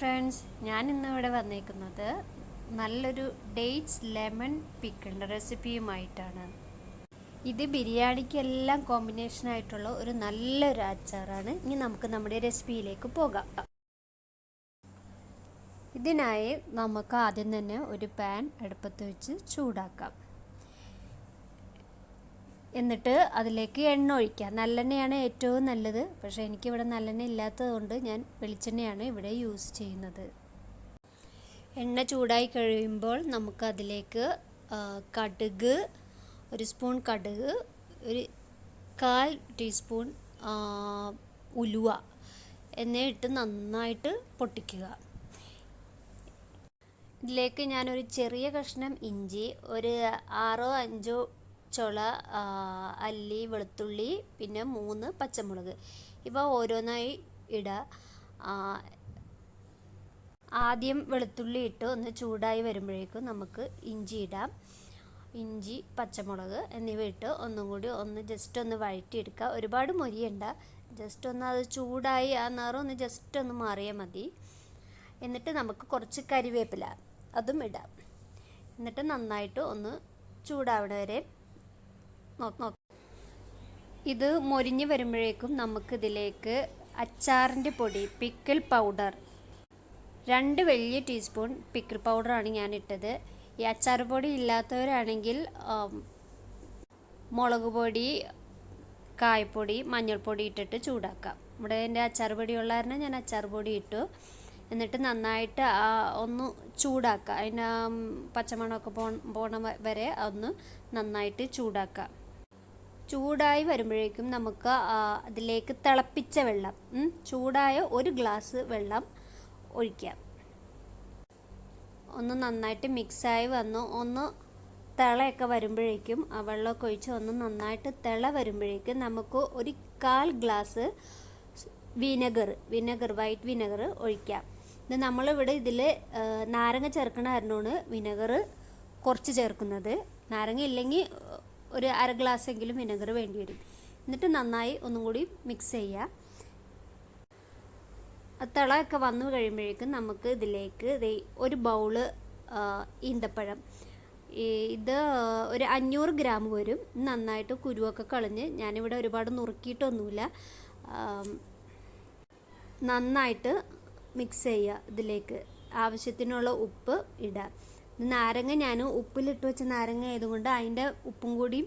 Friends, ഞാൻ ഇന്നിവിടെ വന്നേക്കുന്നത് നല്ലൊരു ഡേറ്റ്സ് ലെമൺ പിക്കിളിൻ്റെ റെസിപ്പിയുമായിട്ടാണ്. ഇത് ബിരിയാണിക്കെല്ലാം കോമ്പിനേഷനായിട്ടുള്ള ഒരു നല്ലൊരു അച്ചാറാണ്. ഇനി നമുക്ക് നമ്മുടെ റെസിപ്പിയിലേക്ക് പോകാം. ഇതിനായി നമുക്ക് ആദ്യം തന്നെ ഒരു പാൻ അടുപ്പത്ത് വെച്ച് ചൂടാക്കാം. എന്നിട്ട് അതിലേക്ക് എണ്ണ ഒഴിക്കാം. നല്ലെണ്ണയാണ് ഏറ്റവും നല്ലത്. പക്ഷേ എനിക്കിവിടെ നല്ലെണ്ണ ഇല്ലാത്തതുകൊണ്ട് ഞാൻ വെളിച്ചെണ്ണയാണ് ഇവിടെ യൂസ് ചെയ്യുന്നത്. എണ്ണ ചൂടായി കഴിയുമ്പോൾ നമുക്കതിലേക്ക് കടുക്, ഒരു സ്പൂൺ കടുക്, ഒരു 1/4 ടീസ്പൂൺ ഉലുവ എന്നിട്ട് നന്നായിട്ട് പൊട്ടിക്കുക. ഇതിലേക്ക് ഞാനൊരു ചെറിയ കഷ്ണം ഇഞ്ചി, ഒരു 6-5 ചുള അല്ലി വെളുത്തുള്ളി, പിന്നെ 3 പച്ചമുളക്, ഇവ ഓരോന്നായി ഇടുക. ആദ്യം വെളുത്തുള്ളി ഇട്ട് ഒന്ന് ചൂടായി വരുമ്പോഴേക്കും നമുക്ക് ഇഞ്ചി ഇടാം. ഇഞ്ചി, പച്ചമുളക് എന്നിവ ഇട്ട് ഒന്നും കൂടി ജസ്റ്റ് ഒന്ന് വഴറ്റിയെടുക്കുക. ഒരുപാട് മൊരിയണ്ട, ജസ്റ്റ് ഒന്ന് അത് ചൂടായി ആ നിറം ഒന്ന് ജസ്റ്റ് ഒന്ന് മാറിയാൽ മതി. എന്നിട്ട് നമുക്ക് കുറച്ച് കരിവേപ്പില അതും ഇടാം. എന്നിട്ട് നന്നായിട്ട് ഒന്ന് ചൂടാവണ വരെ നോക്കാം. ഇത് മൊരിഞ്ഞ് വരുമ്പോഴേക്കും നമുക്കിതിലേക്ക് അച്ചാറിൻ്റെ പൊടി, പിക്കിൾ പൗഡർ, 2 വലിയ ടീസ്പൂൺ പിക്കിൾ പൗഡറാണ് ഞാൻ ഇട്ടത്. ഈ അച്ചാർ പൊടി ഇല്ലാത്തവരാണെങ്കിൽ മുളക് പൊടി, കായപ്പൊടി, മഞ്ഞൾപ്പൊടി ഇട്ടിട്ട് ചൂടാക്കാം. ഇവിടെ എൻ്റെ അച്ചാർ പൊടി ഉള്ള കാരണം ഞാൻ അച്ചാർ പൊടി ഇട്ടു. എന്നിട്ട് നന്നായിട്ട് ഒന്ന് ചൂടാക്കുക. അതിന് പച്ചമണമൊക്കെ പോണ വരെ ഒന്ന് നന്നായിട്ട് ചൂടാക്കുക. ചൂടായി വരുമ്പോഴേക്കും നമുക്ക് അതിലേക്ക് തിളപ്പിച്ച വെള്ളം, ചൂടായ 1 ഗ്ലാസ് വെള്ളം ഒഴിക്കാം. ഒന്ന് നന്നായിട്ട് മിക്സായി വന്ന് ഒന്ന് തിളയൊക്കെ വരുമ്പോഴേക്കും ആ വെള്ളമൊക്കെ ഒഴിച്ച് ഒന്ന് നന്നായിട്ട് തിള വരുമ്പോഴേക്കും നമുക്ക് ഒരു 1/4 ഗ്ലാസ് വിനെഗർ, വൈറ്റ് വിനെഗർ ഒഴിക്കാം. ഇത് നമ്മളിവിടെ ഇതിൽ നാരങ്ങ ചേർക്കണ കാരണമാണ് വിനെഗർ കുറച്ച് ചേർക്കുന്നത്. നാരങ്ങ ഇല്ലെങ്കിൽ ഒരു 1/2 ഗ്ലാസ്സെങ്കിലും വിനെഗർ വേണ്ടി വരും. എന്നിട്ട് നന്നായി ഒന്നും കൂടി മിക്സ് ചെയ്യുക. തിളയൊക്കെ വന്നു കഴിയുമ്പോഴേക്കും നമുക്ക് ഇതിലേക്ക് ഒരു ബൗള് ഈന്തപ്പഴം, ഇത് ഒരു 500 ഗ്രാം വരും. നന്നായിട്ട് കുരുവൊക്കെ കളഞ്ഞ്, ഞാനിവിടെ ഒരുപാട് നുറുക്കിയിട്ടൊന്നുമില്ല, നന്നായിട്ട് മിക്സ് ചെയ്യുക. ഇതിലേക്ക് ആവശ്യത്തിനുള്ള ഉപ്പ് ഇടുക. നാരങ്ങ ഞാൻ ഉപ്പിലിട്ട് വെച്ച നാരങ്ങ ആയതുകൊണ്ട് അതിൻ്റെ ഉപ്പും കൂടിയും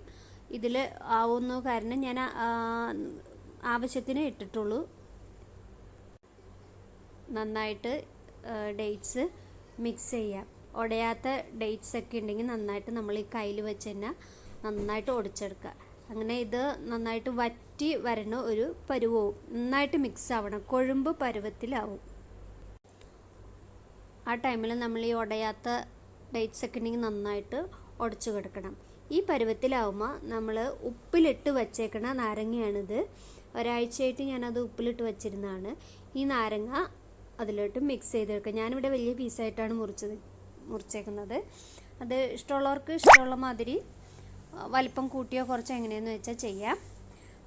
ഇതിൽ ആവുന്ന കാരണം ഞാൻ ആവശ്യത്തിന് ഇട്ടിട്ടുള്ളൂ. നന്നായിട്ട് ഡേറ്റ്സ് മിക്സ് ചെയ്യാം. ഉടയാത്ത ഡേറ്റ്സ് ഒക്കെ ഉണ്ടെങ്കിൽ നന്നായിട്ട് നമ്മൾ ഈ കയ്യിൽ വെച്ച് തന്നെ നന്നായിട്ട് ഉടച്ചെടുക്കുക. അങ്ങനെ ഇത് നന്നായിട്ട് വറ്റി വരണ ഒരു പരുവവും, നന്നായിട്ട് മിക്സ് ആവണം, കൊഴുമ്പ് പരുവത്തിലാവും. ആ ടൈമിൽ നമ്മൾ ഈ ഉടയാത്ത ഡേറ്റ്സ് ഒക്കെ ഉണ്ടെങ്കിൽ നന്നായിട്ട് ഉടച്ചു കിടക്കണം. ഈ പരുവത്തിലാവുമ്പോൾ നമ്മൾ ഉപ്പിലിട്ട് വച്ചേക്കണ നാരങ്ങയാണിത്. ഒരാഴ്ചയായിട്ട് ഞാനത് ഉപ്പിലിട്ട് വച്ചിരുന്നതാണ്. ഈ നാരങ്ങ അതിലോട്ട് മിക്സ് ചെയ്തെടുക്കുക. ഞാനിവിടെ വലിയ പീസായിട്ടാണ് മുറിച്ചേക്കുന്നത്. അത് ഇഷ്ടമുള്ളവർക്ക് ഇഷ്ടമുള്ള മാതിരി വലിപ്പം കൂട്ടിയോ കുറച്ച് എങ്ങനെയെന്ന് വെച്ചാൽ ചെയ്യാം.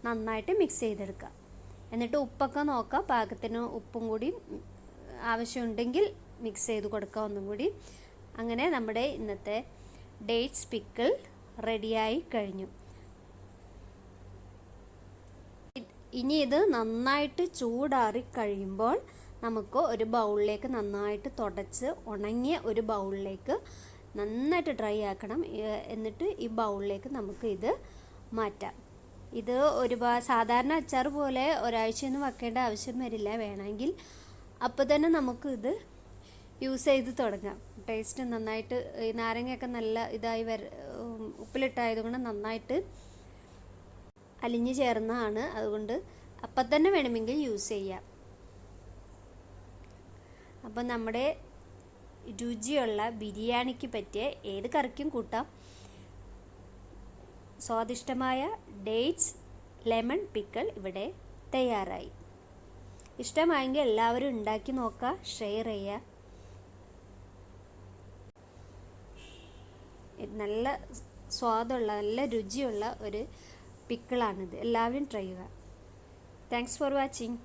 നന്നായിട്ട് മിക്സ് ചെയ്തെടുക്കുക. എന്നിട്ട് ഉപ്പൊക്കെ നോക്കുക, പാകത്തിന് ഉപ്പും കൂടി ആവശ്യമുണ്ടെങ്കിൽ മിക്സ് ചെയ്ത് കൊടുക്കുക ഒന്നും കൂടി. അങ്ങനെ നമ്മുടെ ഇന്നത്തെ ഡേറ്റ്സ് പിക്കിൾ റെഡിയായി കഴിഞ്ഞു. ഇനി ഇത് നന്നായിട്ട് ചൂടാറി കഴിയുമ്പോൾ നമുക്ക് ഒരു ബൗളിലേക്ക് നന്നായിട്ട് തുടച്ച് ഉണങ്ങിയ ഒരു ബൗളിലേക്ക് നന്നായിട്ട് ഡ്രൈ ആക്കണം. എന്നിട്ട് ഈ ബൗളിലേക്ക് നമുക്ക് ഇത് മാറ്റാം. ഇത് സാധാരണ അച്ചാർ പോലെ ഒരാഴ്ചയൊന്നും വെക്കേണ്ട ആവശ്യം വരില്ല. വേണമെങ്കിൽ അപ്പോൾ തന്നെ നമുക്ക് ഇത് യൂസ് ചെയ്ത് തുടങ്ങാം. ടേസ്റ്റ് നന്നായിട്ട്, ഈ നാരങ്ങയൊക്കെ നല്ല ഇതായി ഉപ്പിലിട്ടായതുകൊണ്ട് നന്നായിട്ട് അലിഞ്ഞു ചേർന്നതാണ്. അതുകൊണ്ട് അപ്പം തന്നെ വേണമെങ്കിൽ യൂസ് ചെയ്യാം. അപ്പം നമ്മുടെ രുചിയുള്ള ബിരിയാണിക്ക് പറ്റിയ ഏത് കറിക്കും കൂട്ടാം. സ്വാദിഷ്ടമായ ഡേറ്റ്സ് ലെമൺ പിക്കിൾ ഇവിടെ തയ്യാറായി. ഇഷ്ടമായെങ്കിൽ എല്ലാവരും ഉണ്ടാക്കി നോക്കുക, ഷെയർ ചെയ്യുക. നല്ല സ്വാദുള്ള, നല്ല രുചിയുള്ള ഒരു പിക്കിളാണിത്. എല്ലാവരും ട്രൈ ചെയ്യുക. Thanks for watching.